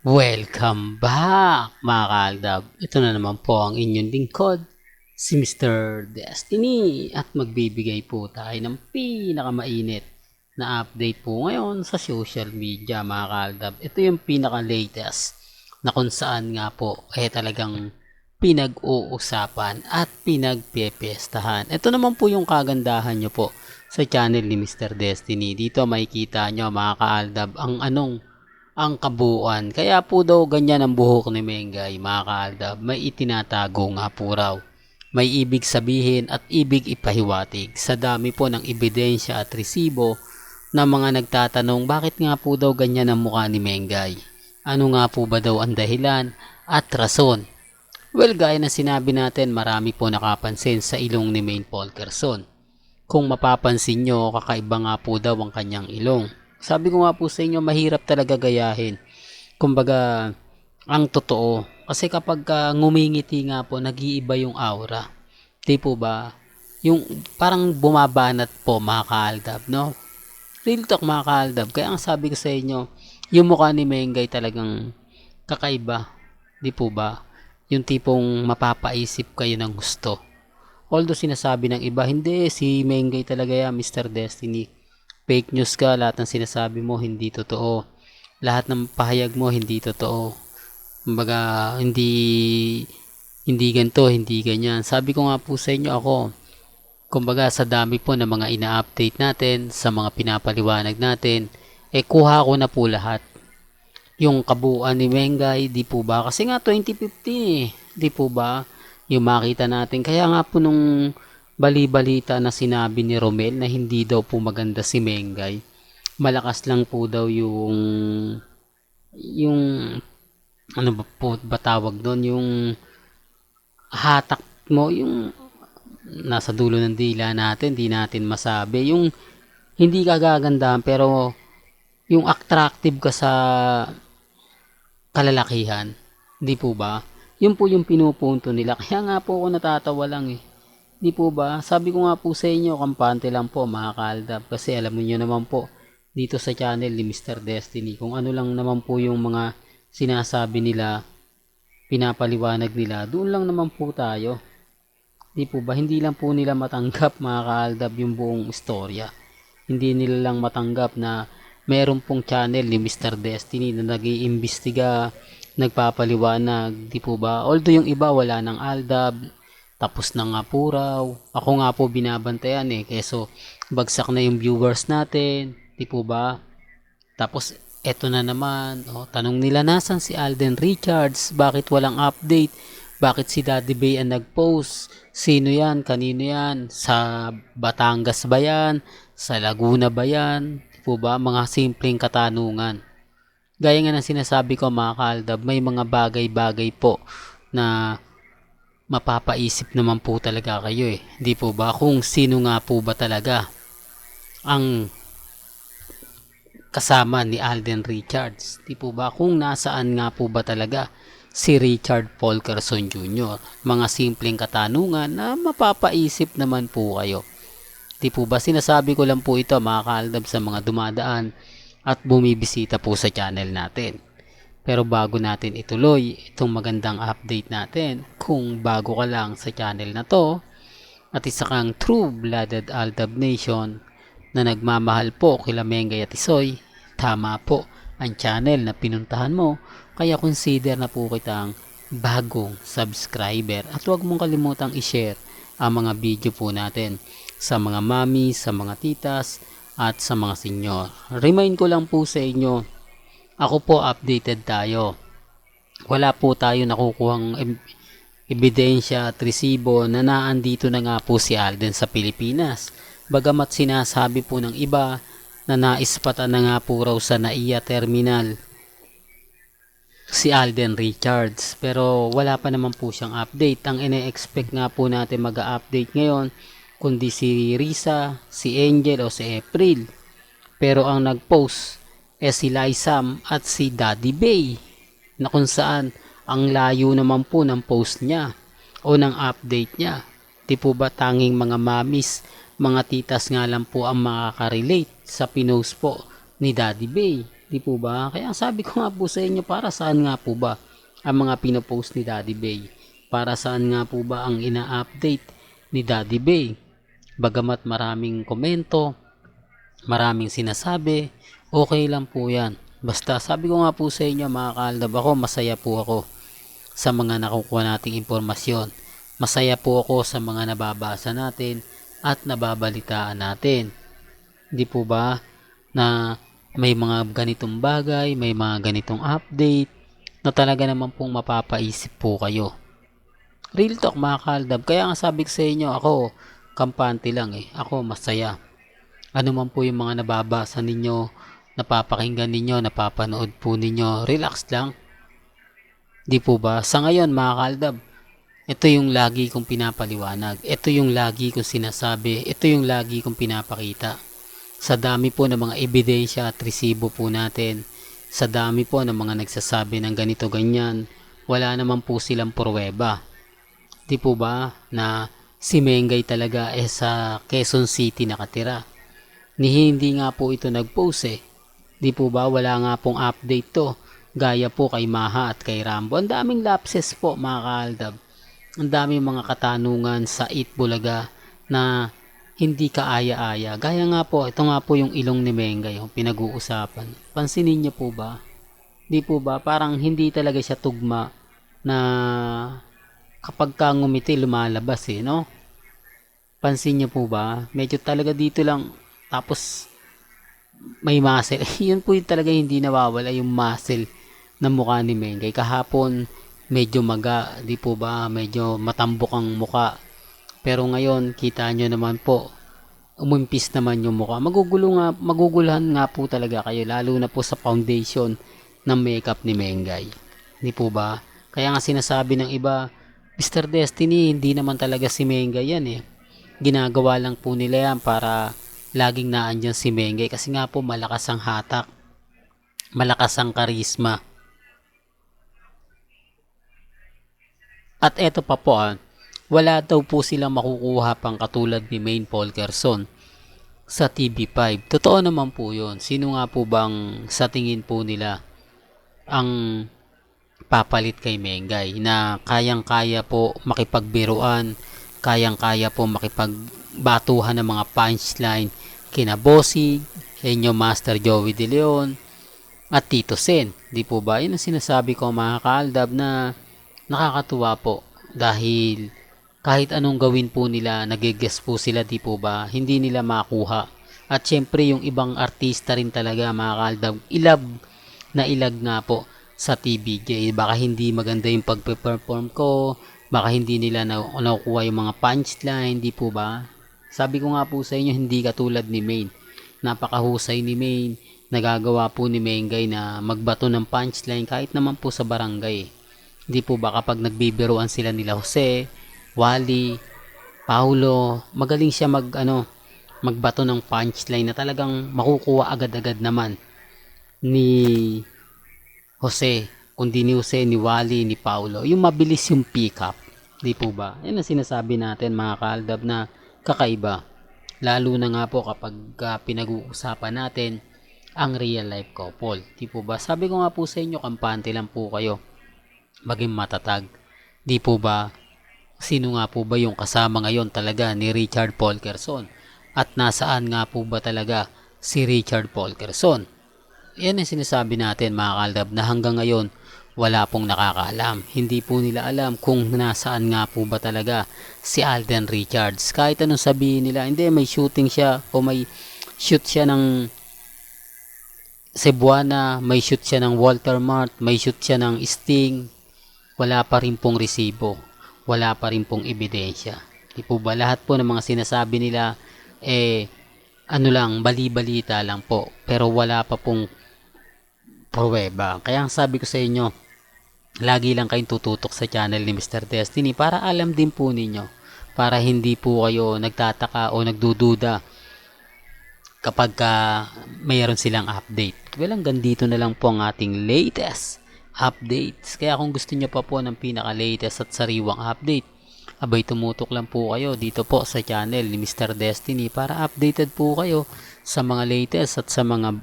Welcome back mga kaaldab. Ito na naman po ang inyong lingkod, si Mr. Destiny, at magbibigay po tayo ng pinakamainit na update po ngayon sa social media mga kaaldab. Ito yung pinaka-latest na kung saan nga po talagang pinag-uusapan at pinagpepestahan. Ito naman po yung kagandahan nyo po sa channel ni Mr. Destiny. Dito makikita nyo mga kaaldab ang kabuuan. Kaya po daw ganyan ang buhok ni Mengay, mga kaaldab. May itinatago nga po raw. May ibig sabihin at ibig ipahiwatig. Sa dami po ng ebidensya at resibo na mga nagtatanong bakit nga po daw ganyan ang mukha ni Mengay. Ano nga po ba daw ang dahilan at rason? Well, gaya na sinabi natin, marami po nakapansin sa ilong ni Maine Polkerson. Kung mapapansin nyo, kakaiba nga po daw ang kanyang ilong. Sabi ko nga po sa inyo, mahirap talaga gayahin. Kumbaga, ang totoo. Kasi kapag ngumingiti nga po, nag-iiba yung aura. Di po ba? Yung parang bumabanat po mga kaaldab, no? Real talk mga kaaldab. Kaya ang sabi ko sa inyo, yung mukha ni Mengay talagang kakaiba. Di po ba? Yung tipong mapapaisip kayo ng gusto. Although sinasabi ng iba, hindi, si Mengay talaga yan, Mr. Destiny. Fake news ka, lahat ng sinasabi mo hindi totoo. Lahat ng pahayag mo hindi totoo. Kumbaga, hindi ganito, hindi ganyan. Sabi ko nga po sa inyo kumbaga sa dami po ng mga ina-update natin, sa mga pinapaliwanag natin, kuha ko na po lahat. Yung kabuuan ni Mengay, di po ba? Kasi nga 2015 di po ba? Yung makita natin. Kaya nga po nung bali-balita na sinabi ni Romel na hindi daw po maganda si Mengay. Malakas lang po daw yung ano ba tawag doon, yung hatak mo, yung nasa dulo ng dila natin, di natin masabi. Yung hindi ka gagandahan pero yung attractive ka sa kalalakihan. Di po ba? Yun po yung pinupunto nila. Kaya nga po ako natatawa lang eh. Di po ba? Sabi ko nga po sa inyo, kampante lang po mga kaaldab. Kasi alam niyo naman po, dito sa channel ni Mr. Destiny, kung ano lang naman po yung mga sinasabi nila, pinapaliwanag nila, doon lang naman po tayo. Di po ba? Hindi lang po nila matanggap mga kaaldab yung buong istorya. Hindi nila lang matanggap na meron pong channel ni Mr. Destiny na nag-iimbestiga, nagpapaliwanag, di po ba? Although yung iba wala ng aldab, tapos na nga po raw. Ako nga po binabantayan keso bagsak na yung viewers natin, di po ba? Tapos eto na naman, tanong nila nasan si Alden Richards, bakit walang update? Bakit si Daddy Bay ang nag-post? Sino yan? Kanino yan? Sa Batangas ba yan? Sa Laguna ba yan? Di po ba? Mga simpleng katanungan. Gaya nga ng sinasabi ko mga kaaldab, may mga bagay-bagay po na mapapaisip naman po talaga kayo Di po ba? Kung sino nga po ba talaga ang kasama ni Alden Richards. Di po ba? Kung nasaan nga po ba talaga si Richard Polkerson Jr. Mga simpleng katanungan na mapapaisip naman po kayo. Di po ba? Sinasabi ko lang po ito mga kaaldab sa mga dumadaan at bumibisita po sa channel natin. Pero bago natin ituloy itong magandang update natin, kung bago ka lang sa channel na to at isa kang true-blooded Aldab Nation na nagmamahal po kila Mengay at Isoy, tama po ang channel na pinuntahan mo, kaya consider na po kitang bagong subscriber at huwag mong kalimutang i-share ang mga video po natin sa mga mami, sa mga titas at sa mga senyor. Remind ko lang po sa inyo, ako po updated tayo. Wala po tayo nakukuhang ebidensya at resibo na naandito na nga po si Alden sa Pilipinas. Bagamat sinasabi po ng iba na naispatan na nga po raw sa NAIA Terminal si Alden Richards. Pero wala pa naman po siyang update. Ang ine-expect nga po natin mag-update ngayon kundi si Risa, si Angel o si April. Pero ang nag-post si Lysam at si Daddy Bay na kung saan ang layo naman po ng post niya o ng update niya. Di po ba tanging mga mamis, mga titas nga lang po ang makaka-relate sa pinost po ni Daddy Bay. Di po ba? Kaya ang sabi ko nga po sa inyo, para saan nga po ba ang mga pinopost ni Daddy Bay? Para saan nga po ba ang ina-update ni Daddy Bay? Bagamat maraming komento, maraming sinasabi, okay lang po yan. Basta sabi ko nga po sa inyo mga kaaldab, ako masaya po ako sa mga nakukuha nating impormasyon. Masaya po ako sa mga nababasa natin at nababalitaan natin. Di po ba na may mga ganitong bagay, may mga ganitong update na talaga naman pong mapapaisip po kayo. Real talk mga kaaldab. Kaya nga sabi ko sa inyo, ako kampante lang eh. Ako masaya. Ano man po yung mga nababasa ninyo, napapakinggan ninyo, napapanood po ninyo, relax lang. Di po ba? Sa ngayon mga kaaldab, ito yung lagi kong pinapaliwanag. Ito yung lagi kong sinasabi. Ito yung lagi kong pinapakita. Sa dami po ng mga ebidensya at resibo po natin, sa dami po ng mga nagsasabi ng ganito ganyan, wala naman po silang pruweba. Di po ba na si Mengay talaga sa Quezon City nakatira? Hindi nga po ito nag-post eh. Di po ba wala nga pong update to. Gaya po kay Maha at kay Rambo. Ang daming lapses po mga kaaldab. Ang daming mga katanungan sa Itbulaga na hindi kaaya-aya. Gaya nga po, ito nga po yung ilong ni Mengay, yung pinag-uusapan. Pansinin niyo po ba? Di po ba? Parang hindi talaga siya tugma na kapag ka ngumiti lumalabas eh, no? Pansin niyo po ba? Medyo talaga dito lang. Tapos may muscle. Yun po yung talaga hindi nawawala, yung muscle ng mukha ni Mengay. Kahapon medyo maga, di po ba? Medyo matambok ang mukha. Pero ngayon, kita nyo naman po, umimpis naman yung mukha. Maguguluhan nga po talaga kayo, lalo na po sa foundation ng makeup ni Mengay. Di po ba? Kaya nga sinasabi ng iba, Mr. Destiny, hindi naman talaga si Mengay yan eh. Ginagawa lang po nila yan para laging naandyan si Mengay kasi nga po malakas ang hatak, malakas ang karisma. At eto pa po wala daw po silang makukuha pang katulad ni Maine Polkerson sa TV5. Totoo naman po yun. Sino nga po bang sa tingin po nila ang papalit kay Mengay na kayang-kaya po makipagbiruan, kayang-kaya po makipagbatuhan ng mga punchline kina Bossy, inyo Master Joey De Leon at Tito Sen. Di po ba? Yun ang sinasabi ko mga kaaldab na nakakatuwa po dahil kahit anong gawin po nila, nag-guess po sila, di po ba? Hindi nila makuha. At syempre yung ibang artista rin talaga mga kaaldab, ilag nga po sa TVJ. Baka hindi maganda yung pagpe-perform ko, baka hindi nila nakukuha yung mga punchline, di po ba? Sabi ko nga po sa inyo, hindi katulad ni Maine. Napakahusay ni Maine. Nagagawa po ni Mengay na magbato ng punchline kahit naman po sa barangay. Di po ba kapag nagbibiruan sila nila Jose, Wally, Paulo, magaling siya magbato ng punchline na talagang makukuha agad-agad naman ni Jose, kundi ni Jose, ni Wally, ni Paulo. Yung mabilis yung pick up. Di po ba? Yan ang sinasabi natin mga kaaldab na kakaiba. Lalo na nga po kapag pinag-uusapan natin ang real life couple. Di po ba? Sabi ko nga po sa inyo, kampante lang po kayo. Maging matatag. Di po ba? Sino nga po ba yung kasama ngayon talaga ni Richard Polkerson? At nasaan nga po ba talaga si Richard Polkerson? Yan ang sinasabi natin mga kaaldab na hanggang ngayon wala pong nakakaalam. Hindi po nila alam kung nasaan nga po ba talaga si Alden Richards. Kahit anong sabihin nila, hindi may shooting siya o may shoot siya ng Cebuana, may shoot siya ng Walter Mart, may shoot siya ng Sting. Wala pa rin pong resibo. Wala pa rin pong ebidensya. Di po ba lahat po ng mga sinasabi nila bali-balita lang po. Pero wala pa pong pruweba. Kaya ang sabi ko sa inyo, lagi lang kayong tututok sa channel ni Mr. Destiny para alam din po ninyo. Para hindi po kayo nagtataka o nagdududa kapag mayroon silang update. Well, hanggang dito na lang po ang ating latest updates. Kaya kung gusto nyo pa po ng pinaka-latest at sariwang update, abay tumutok lang po kayo dito po sa channel ni Mr. Destiny para updated po kayo sa mga latest at sa mga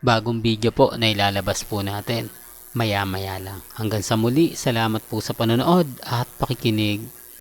bagong video po na ilalabas po natin maya maya lang. Hanggang sa muli, salamat po sa panonood at pakikinig.